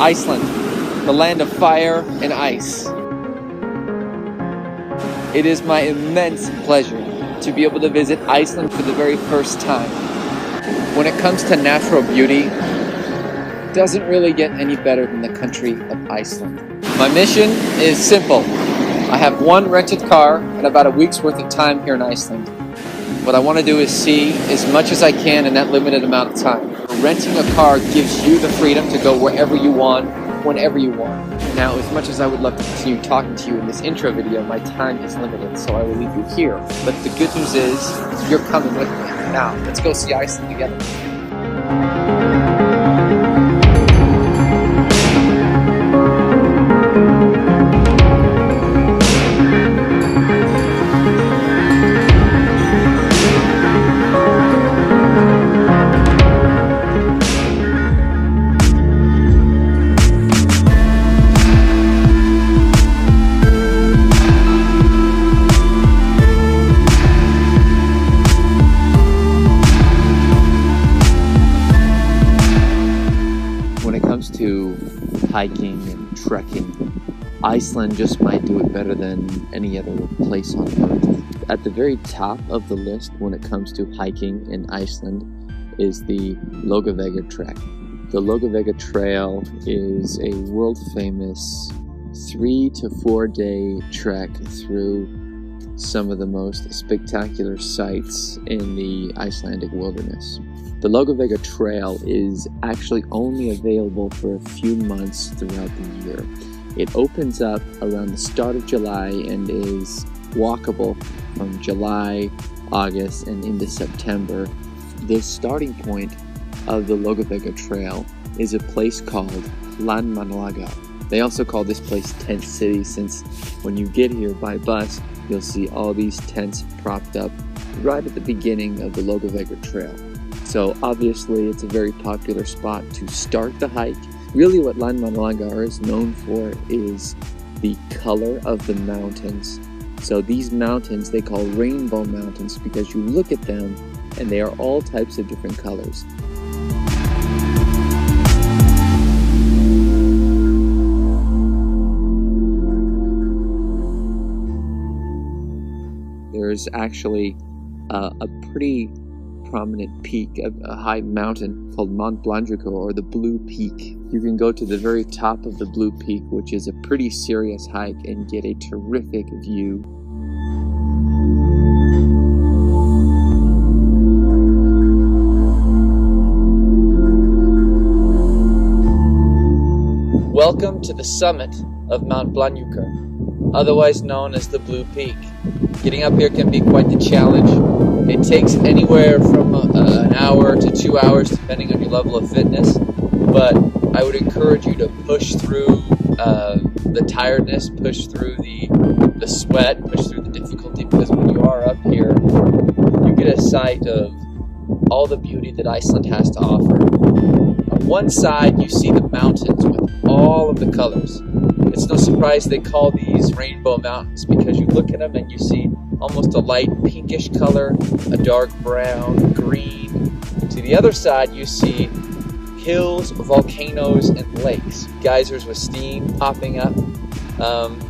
Iceland, the land of fire and ice. It is my immense pleasure to be able to visit Iceland for the very first time. When it comes to natural beauty, it doesn't really get any better than the country of Iceland. My mission is simple. I have one rented car and about a week's worth of time here in Iceland. What I want to do is see as much as I can in that limited amount of time. Renting a car gives you the freedom to go wherever you want, whenever you want. Now, as much as I would love to continue talking to you in this intro video, my time is limited, so I will leave you here. But the good news is, you're coming with me. Now, let's go see Iceland together. To hiking and trekking, Iceland just might do it better than any other place on earth. At the very top of the list when it comes to hiking in Iceland is the Laugavega Trek. The Laugavega Trail is a world-famous 3 to 4 day trek through some of the most spectacular sights in the Icelandic wilderness. The Laugavega Trail is actually only available for a few months throughout the year. It opens up around the start of July and is walkable from July, August, and into September. The starting point of the Laugavega Trail is a place called Landmannalaugar. They also call this place Tent City, since when you get here by bus, you'll see all these tents propped up right at the beginning of the Laugavega Trail. So obviously it's a very popular spot to start the hike. Really what Landmannalaugar is known for is the color of the mountains. So these mountains they call rainbow mountains because you look at them and they are all types of different colors. There's actually a pretty prominent peak, a high mountain called Mount Blanjuka, or the Blue Peak. You can go to the very top of the Blue Peak, which is a pretty serious hike, and get a terrific view. Welcome to the summit of Mount Blanjuka, otherwise known as the Blue Peak. Getting up here can be quite the challenge. It takes anywhere from an hour to 2 hours depending on your level of fitness, but I would encourage you to push through the tiredness, push through the sweat, push through the difficulty, because when you are up here, you get a sight of all the beauty that Iceland has to offer. On one side, you see the mountains with all of the colors. It's no surprise they call these rainbow mountains because you look at them and you see almost a light pinkish color, a dark brown, green. To the other side, you see hills, volcanoes, and lakes, geysers with steam popping up.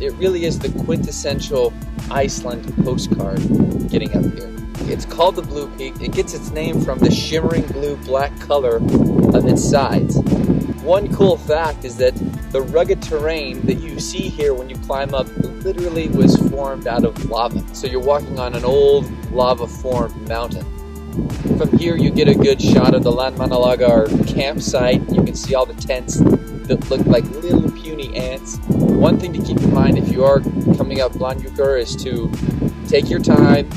It really is the quintessential Iceland postcard getting up here. It's called the Blue Peak. It gets its name from the shimmering blue-black color of its sides. One cool fact is that the rugged terrain that you see here when you climb up literally was formed out of lava. So you're walking on an old lava-formed mountain. From here you get a good shot of the Landmannalaugar campsite. You can see all the tents that look like little puny ants. One thing to keep in mind if you are coming up Blanjuka is to take your time.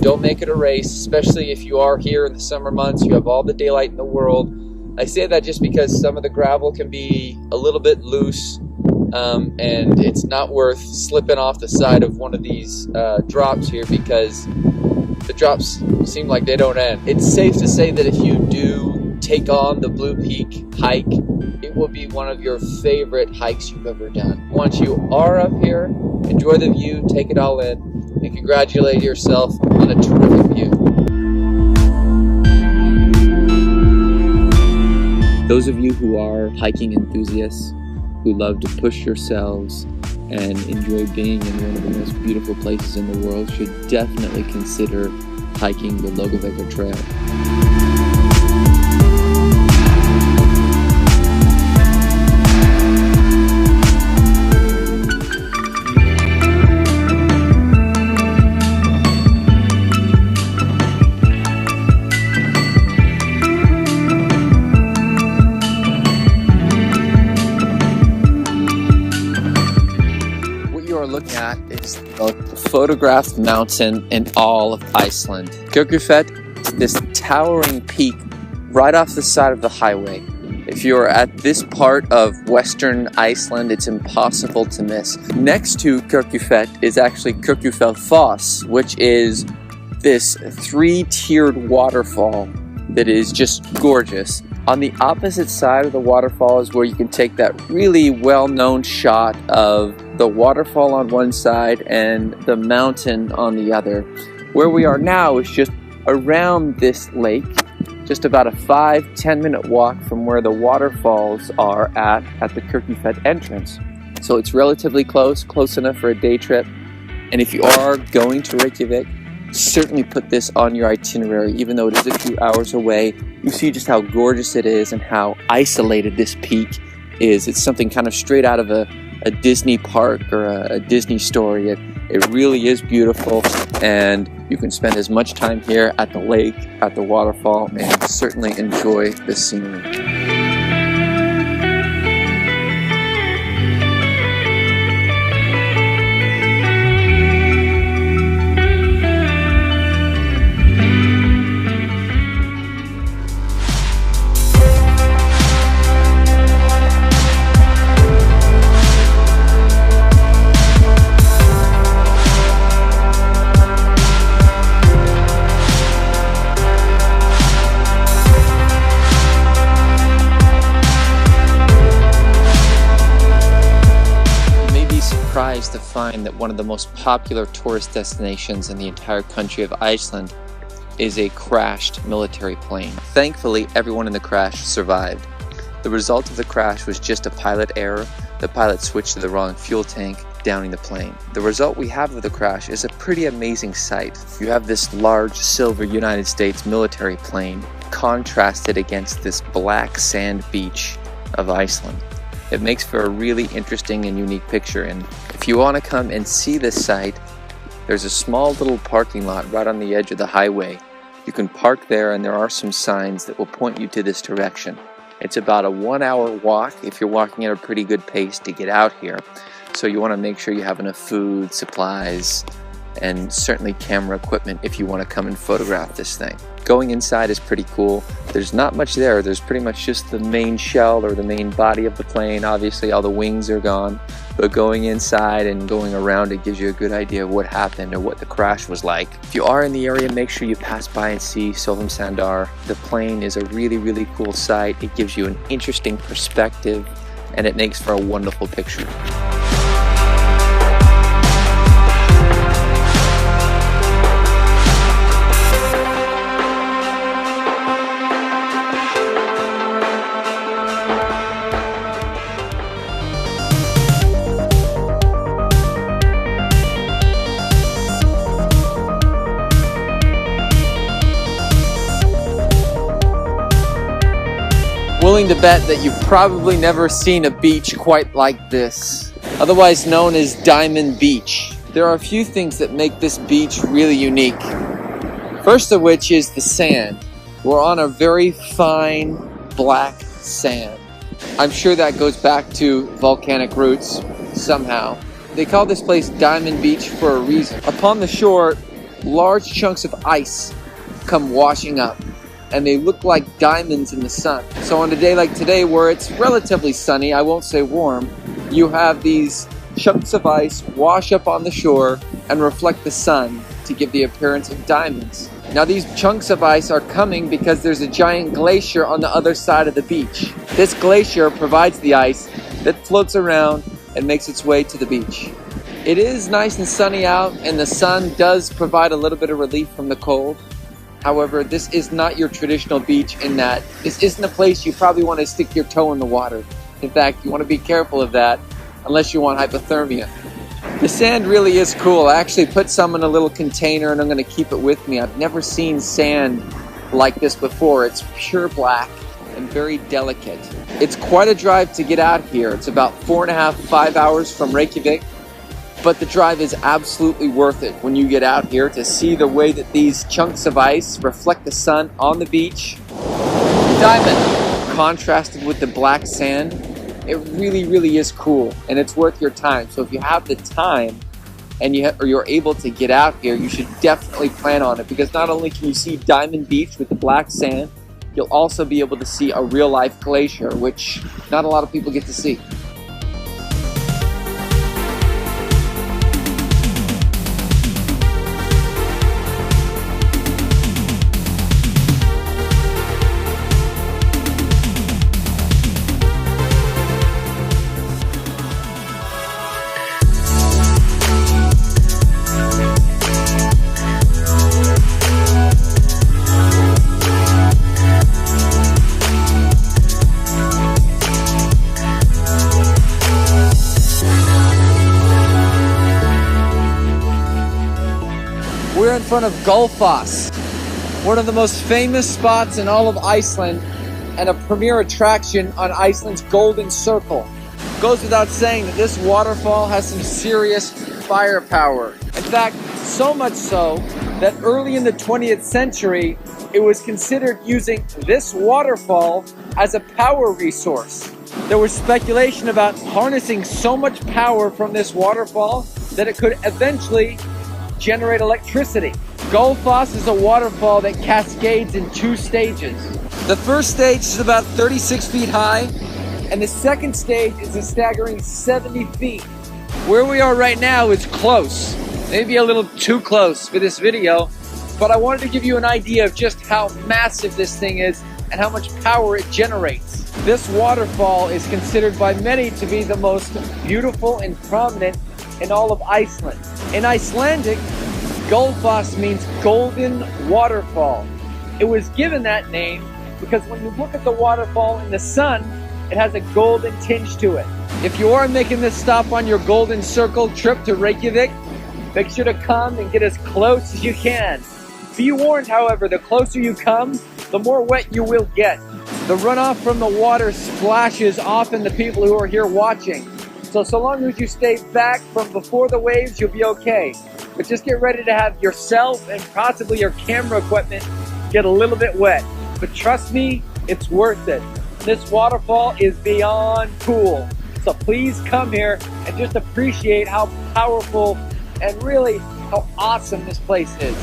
Don't make it a race, especially if you are here in the summer months. You have all the daylight in the world. I say that just because some of the gravel can be a little bit loose, and it's not worth slipping off the side of one of these drops here because the drops seem like they don't end. It's safe to say that if you do take on the Blue Peak hike, it will be one of your favorite hikes you've ever done. Once you are up here, enjoy the view, take it all in, and congratulate yourself on a terrific view. Those of you who are hiking enthusiasts, who love to push yourselves and enjoy being in one of the most beautiful places in the world should definitely consider hiking the Långavägar Trail. Looking at is the photographed mountain in all of Iceland. Kirkjufell, this towering peak right off the side of the highway. If you're at this part of western Iceland, it's impossible to miss. Next to Kirkjufell is actually Kirkjufellsfoss, which is this three-tiered waterfall that is just gorgeous. On the opposite side of the waterfall is where you can take that really well-known shot of the waterfall on one side and the mountain on the other. Where we are now is just around this lake, just about a 5-10 minute walk from where the waterfalls are at the Kirkjufell entrance. So it's relatively close enough for a day trip. And if you are going to Reykjavik, certainly put this on your itinerary, even though it is a few hours away. You see just how gorgeous it is and how isolated this peak is. It's something kind of straight out of a Disney park or a Disney story. It really is beautiful, and you can spend as much time here at the lake, at the waterfall, and certainly enjoy the scenery. To find that one of the most popular tourist destinations in the entire country of Iceland is a crashed military plane. Thankfully, everyone in the crash survived. The result of the crash was just a pilot error. The pilot switched to the wrong fuel tank, downing the plane. The result we have of the crash is a pretty amazing sight. You have this large silver United States military plane contrasted against this black sand beach of Iceland. It makes for a really interesting and unique picture, and if you want to come and see this site, there's a small little parking lot right on the edge of the highway. You can park there, and there are some signs that will point you to this direction. It's about a 1-hour walk if you're walking at a pretty good pace to get out here, so you want to make sure you have enough food, supplies, and certainly camera equipment if you want to come and photograph this thing. Going inside is pretty cool. There's not much there. There's pretty much just the main shell or the main body of the plane. Obviously all the wings are gone, but going inside and going around it gives you a good idea of what happened or what the crash was like. If you are in the area, make sure you pass by and see Sandar. The plane is a really cool sight. It gives you an interesting perspective and it makes for a wonderful picture. Willing to bet that you've probably never seen a beach quite like this, otherwise known as Diamond Beach. There are a few things that make this beach really unique. First of which is the sand. We're on a very fine black sand. I'm sure that goes back to volcanic roots somehow. They call this place Diamond Beach for a reason. Upon the shore, large chunks of ice come washing up, and they look like diamonds in the sun. So on a day like today where it's relatively sunny, I won't say warm, you have these chunks of ice wash up on the shore and reflect the sun to give the appearance of diamonds. Now these chunks of ice are coming because there's a giant glacier on the other side of the beach. This glacier provides the ice that floats around and makes its way to the beach. It is nice and sunny out, and the sun does provide a little bit of relief from the cold. However, this is not your traditional beach in that this isn't a place you probably want to stick your toe in the water. In fact, you want to be careful of that unless you want hypothermia. The sand really is cool. I actually put some in a little container and I'm going to keep it with me. I've never seen sand like this before. It's pure black and very delicate. It's quite a drive to get out here. It's about 4.5 to 5 hours from Reykjavik, but the drive is absolutely worth it when you get out here to see the way that these chunks of ice reflect the sun on the beach. Diamond contrasted with the black sand. It really is cool, and it's worth your time. So if you have the time and you're able to get out here, you should definitely plan on it, because not only can you see Diamond Beach with the black sand, you'll also be able to see a real-life glacier, which not a lot of people get to see. We're in front of Gullfoss, one of the most famous spots in all of Iceland and a premier attraction on Iceland's Golden Circle. Goes without saying that this waterfall has some serious firepower. In fact, so much so that early in the 20th century, it was considered using this waterfall as a power resource. There was speculation about harnessing so much power from this waterfall that it could eventually generate electricity. Gullfoss is a waterfall that cascades in 2 stages. The first stage is about 36 feet high, and the second stage is a staggering 70 feet. Where we are right now is close, maybe a little too close for this video, but I wanted to give you an idea of just how massive this thing is and how much power it generates. This waterfall is considered by many to be the most beautiful and prominent in all of Iceland. In Icelandic, Gullfoss means golden waterfall. It was given that name because when you look at the waterfall in the sun, it has a golden tinge to it. If you are making this stop on your Golden Circle trip to Reykjavik, make sure to come and get as close as you can. Be warned, however, the closer you come, the more wet you will get. The runoff from the water splashes often the people who are here watching. So long as you stay back from before the waves, you'll be okay. But just get ready to have yourself and possibly your camera equipment get a little bit wet. But trust me, it's worth it. This waterfall is beyond cool. So please come here and just appreciate how powerful and really how awesome this place is.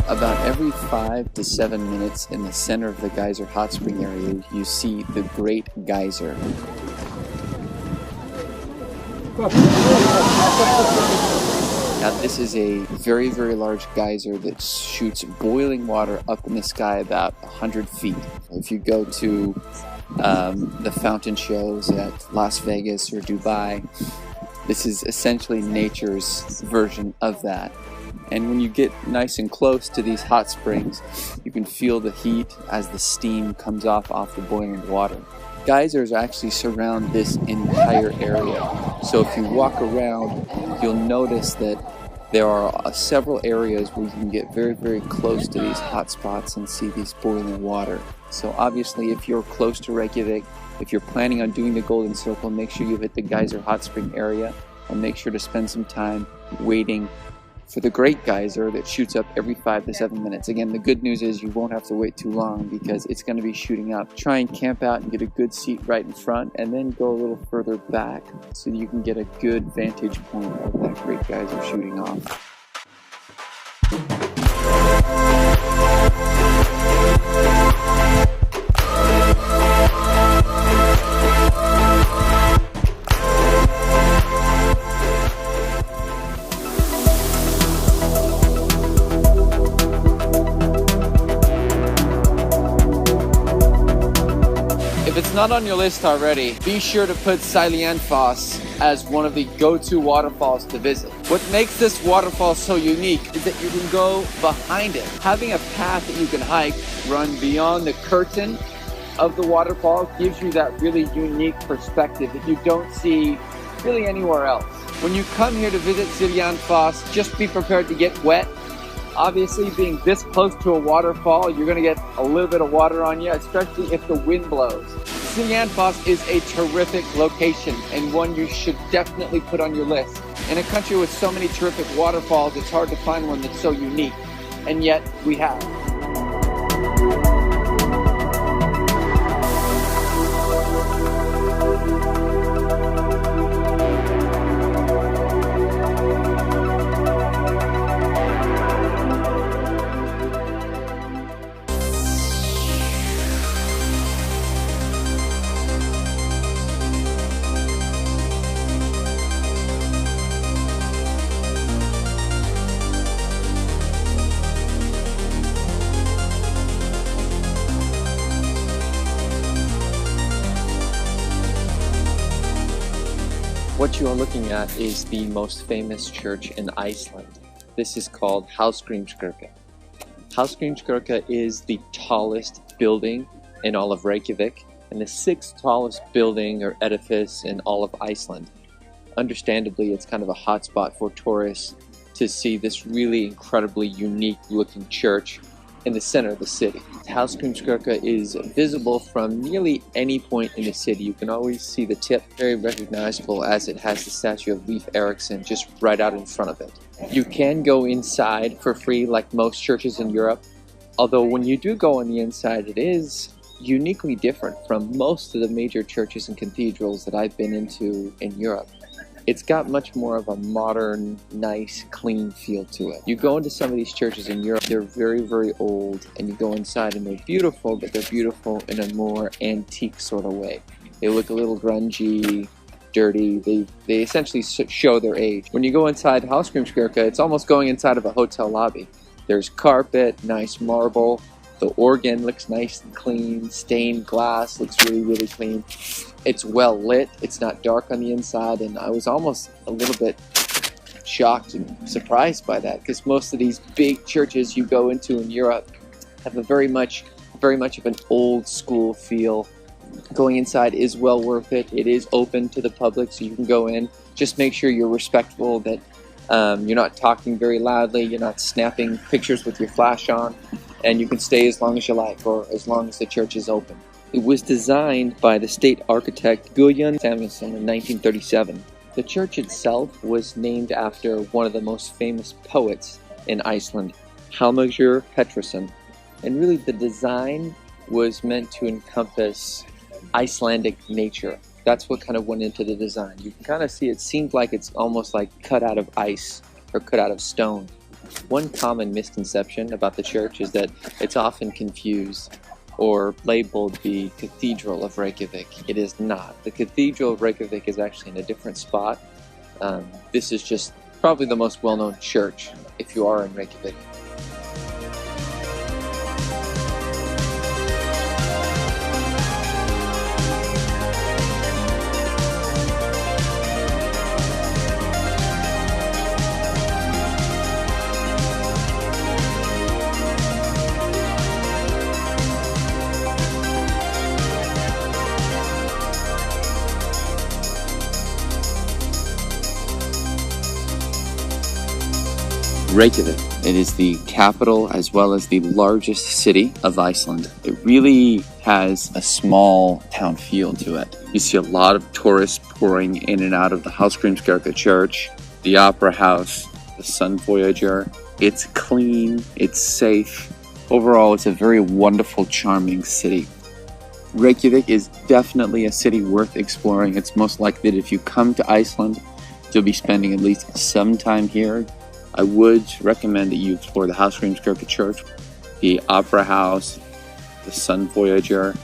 About every 5 to 7 minutes in the center of the geyser hot spring area, you see the Great Geyser. Now this is a very large geyser that shoots boiling water up in the sky about 100 feet. If you go to the fountain shows at Las Vegas or Dubai, this is essentially nature's version of that. And when you get nice and close to these hot springs, you can feel the heat as the steam comes off the boiling water. Geysers actually surround this entire area. So if you walk around, you'll notice that there are several areas where you can get very close to these hot spots and see these boiling water. So obviously if you're close to Reykjavik, if you're planning on doing the Golden Circle, make sure you hit the geyser hot spring area and make sure to spend some time waiting for the Great Geyser that shoots up every 5 to 7 minutes. Again, the good news is you won't have to wait too long because it's going to be shooting up. Try and camp out and get a good seat right in front, and then go a little further back so you can get a good vantage point of that Great Geyser shooting off. If it's not on your list already, be sure to put Iceland as one of the go-to waterfalls to visit. What makes this waterfall so unique is that you can go behind it. Having a path that you can hike, run beyond the curtain of the waterfall gives you that really unique perspective that you don't see really anywhere else. When you come here to visit Iceland, just be prepared to get wet. Obviously, being this close to a waterfall, you're going to get a little bit of water on you, especially if the wind blows. Iceland is a terrific location and one you should definitely put on your list. In a country with so many terrific waterfalls, it's hard to find one that's so unique, and yet we have. What you are looking at is the most famous church in Iceland. This is called Hallgrímskirkja. Hallgrímskirkja is the tallest building in all of Reykjavik and the 6th tallest building or edifice in all of Iceland. Understandably, it's kind of a hotspot for tourists to see this really incredibly unique looking church in the center of the city. Hallgrímskirkja is visible from nearly any point in the city. You can always see the tip, very recognizable as it has the statue of Leif Erikson just right out in front of it. You can go inside for free like most churches in Europe, although when you do go on the inside, it is uniquely different from most of the major churches and cathedrals that I've been into in Europe. It's got much more of a modern, nice, clean feel to it. You go into some of these churches in Europe, they're very, very old, and you go inside and they're beautiful, but they're beautiful in a more antique sort of way. They look a little grungy, dirty, they essentially show their age. When you go inside Hallgrímskirkja, it's almost going inside of a hotel lobby. There's carpet, nice marble, the organ looks nice and clean, stained glass looks really, really clean. It's well lit, it's not dark on the inside, and I was almost a little bit shocked and surprised by that, because most of these big churches you go into in Europe have a very much of an old school feel. Going inside is well worth it. It is open to the public, so you can go in. Just make sure you're respectful, that you're not talking very loudly, you're not snapping pictures with your flash on, and you can stay as long as you like, or as long as the church is open. It was designed by the state architect Guðjón Samuelsson in 1937. The church itself was named after one of the most famous poets in Iceland, Hallgrímur Pétursson. And really the design was meant to encompass Icelandic nature. That's what kind of went into the design. You can kind of see it seemed like it's almost like cut out of ice or cut out of stone. One common misconception about the church is that it's often confused or labeled the Cathedral of Reykjavik. It is not. The Cathedral of Reykjavik is actually in a different spot. This is just probably the most well-known church if you are in Reykjavik. Reykjavik. It is the capital as well as the largest city of Iceland. It really has a small town feel to it. You see a lot of tourists pouring in and out of the Hallgrímskirkja church, the opera house, the Sun Voyager. It's clean, it's safe. Overall, it's a very wonderful, charming city. Reykjavik is definitely a city worth exploring. It's most likely that if you come to Iceland, you'll be spending at least some time here. I would recommend that you explore the Hallgrímskirkja Church, the Opera House, the Sun Voyager,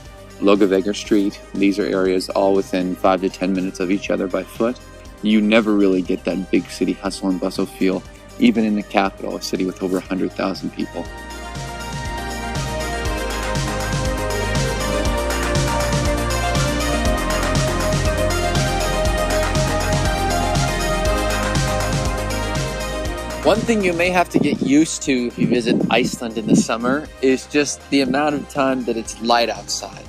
Laugavegur Street. These are areas all within 5 to 10 minutes of each other by foot. You never really get that big city hustle and bustle feel, even in the capital, a city with over 100,000 people. One thing you may have to get used to if you visit Iceland in the summer is just the amount of time that it's light outside.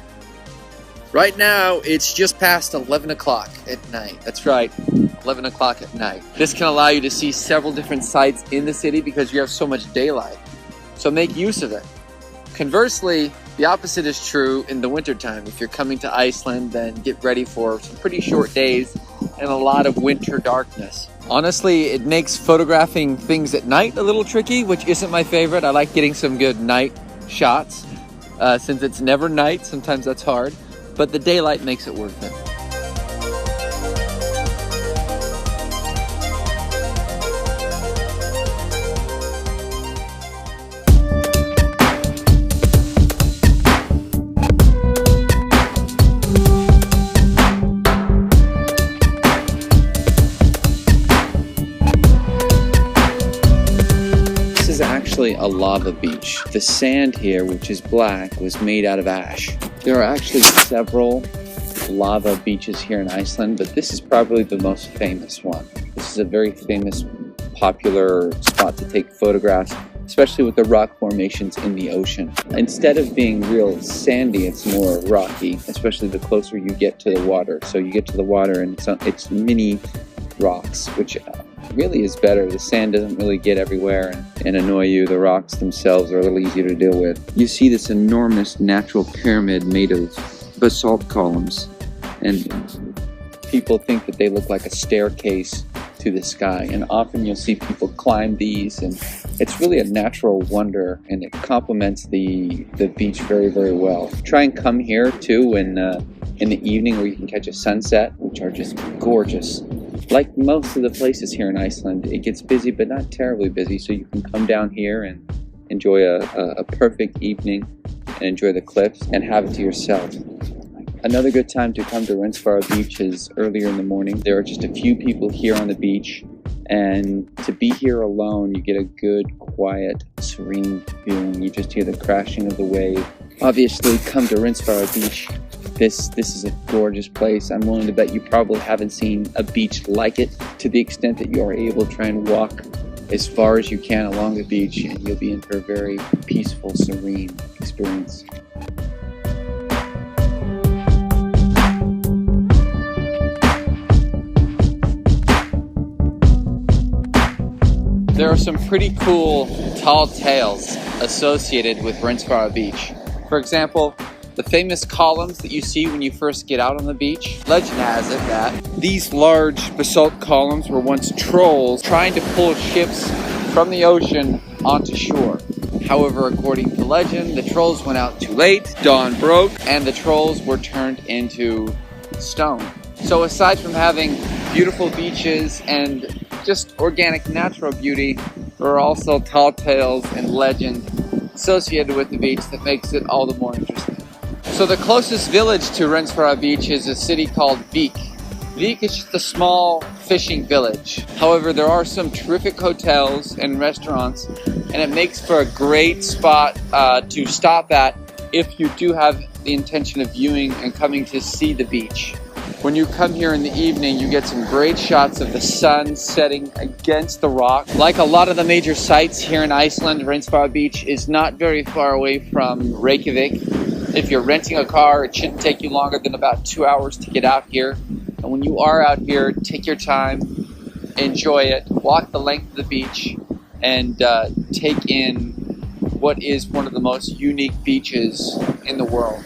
Right now, it's just past 11 o'clock at night. That's right, 11 o'clock at night. This can allow you to see several different sites in the city because you have so much daylight. So make use of it. Conversely, the opposite is true in the wintertime. If you're coming to Iceland, then get ready for some pretty short days and a lot of winter darkness. Honestly, it makes photographing things at night a little tricky, which isn't my favorite. I like getting some good night shots. Since it's never night, sometimes that's hard, but the daylight makes it worth it. Actually a lava beach. The sand here, which is black, was made out of ash. There are actually several lava beaches here in Iceland, but this is probably the most famous one. This is a very famous, popular spot to take photographs, especially with the rock formations in the ocean. Instead of being real sandy, it's more rocky, especially the closer you get to the water. So you get to the water and it's mini rocks, which really is better. The sand doesn't really get everywhere and annoy you. The rocks themselves are a little easier to deal with. You see this enormous natural pyramid made of basalt columns, and people think that they look like a staircase to the sky, and often you'll see people climb these, and it's really a natural wonder, and it complements the beach very, very well. Try and come here too in the evening where you can catch a sunset, which are just gorgeous. Like most of the places here in Iceland, it gets busy, but not terribly busy, so you can come down here and enjoy a perfect evening and enjoy the cliffs and have it to yourself. Another good time to come to Rensfara Beach is earlier in the morning. There are just a few people here on the beach, and to be here alone, you get a good, quiet, serene feeling. You just hear the crashing of the wave. Obviously, come to Rensfara Beach. This is a gorgeous place. I'm willing to bet you probably haven't seen a beach like it. To the extent that you are able to try and walk as far as you can along the beach, and you'll be in for a very peaceful, serene experience. There are some pretty cool tall tales associated with Rensfara Beach. For example, the famous columns that you see when you first get out on the beach. Legend has it that these large basalt columns were once trolls trying to pull ships from the ocean onto shore. However, according to legend, the trolls went out too late, dawn broke, and the trolls were turned into stone. So aside from having beautiful beaches and just organic natural beauty, there are also tall tales and legend associated with the beach that makes it all the more interesting. So the closest village to Rensfara Beach is a city called Vík. Vík is just a small fishing village. However, there are some terrific hotels and restaurants, and it makes for a great spot to stop at if you do have the intention of viewing and coming to see the beach. When you come here in the evening, you get some great shots of the sun setting against the rock. Like a lot of the major sites here in Iceland, Rensfara Beach is not very far away from Reykjavik. If you're renting a car, it shouldn't take you longer than about 2 hours to get out here. And when you are out here, take your time, enjoy it, walk the length of the beach, and take in what is one of the most unique beaches in the world.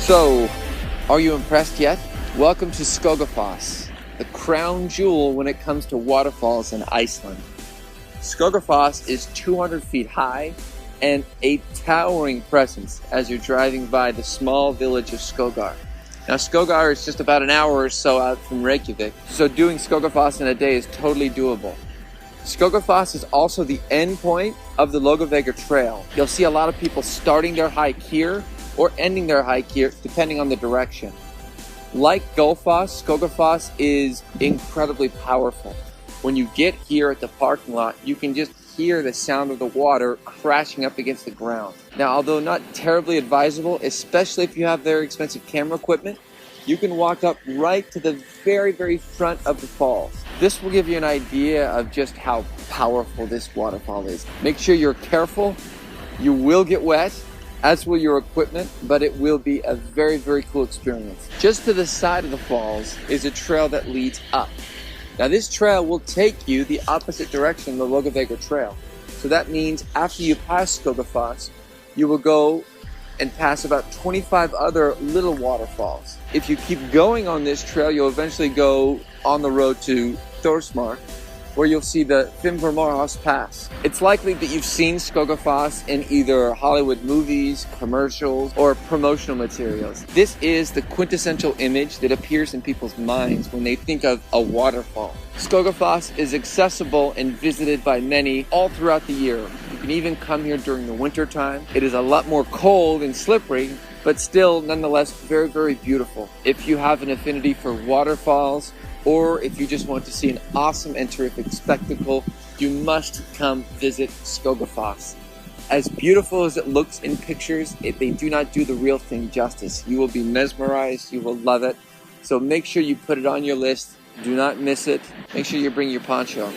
So, are you impressed yet? Welcome to Skogafoss, the crown jewel when it comes to waterfalls in Iceland. Skogafoss is 200 feet high and a towering presence as you're driving by the small village of Skogar. Now, Skogar is just about an hour or so out from Reykjavik, so doing Skogafoss in a day is totally doable. Skogafoss is also the end point of the Laugavegur Trail. You'll see a lot of people starting their hike here or ending their hike here, depending on the direction. Like Gullfoss, Skogafoss is incredibly powerful. When you get here at the parking lot, you can just hear the sound of the water crashing up against the ground. Now, although not terribly advisable, especially if you have very expensive camera equipment, you can walk up right to the very, very front of the falls. This will give you an idea of just how powerful this waterfall is. Make sure you're careful. You will get wet, as will your equipment, but it will be a very, very cool experience. Just to the side of the falls is a trail that leads up. Now, this trail will take you the opposite direction of the Laugavegur Trail. So that means after you pass Skogafoss, you will go and pass about 25 other little waterfalls. If you keep going on this trail, you'll eventually go on the road to Thorsmark, where you'll see the Fimmvörðuháls Pass. It's likely that you've seen Skogafoss in either Hollywood movies, commercials, or promotional materials. This is the quintessential image that appears in people's minds when they think of a waterfall. Skogafoss is accessible and visited by many all throughout the year. You can even come here during the winter time. It is a lot more cold and slippery, but still nonetheless very, very beautiful. If you have an affinity for waterfalls, or if you just want to see an awesome and terrific spectacle, you must come visit Skogafoss. As beautiful as it looks in pictures, they do not do the real thing justice. You will be mesmerized, you will love it. So make sure you put it on your list. Do not miss it. Make sure you bring your poncho.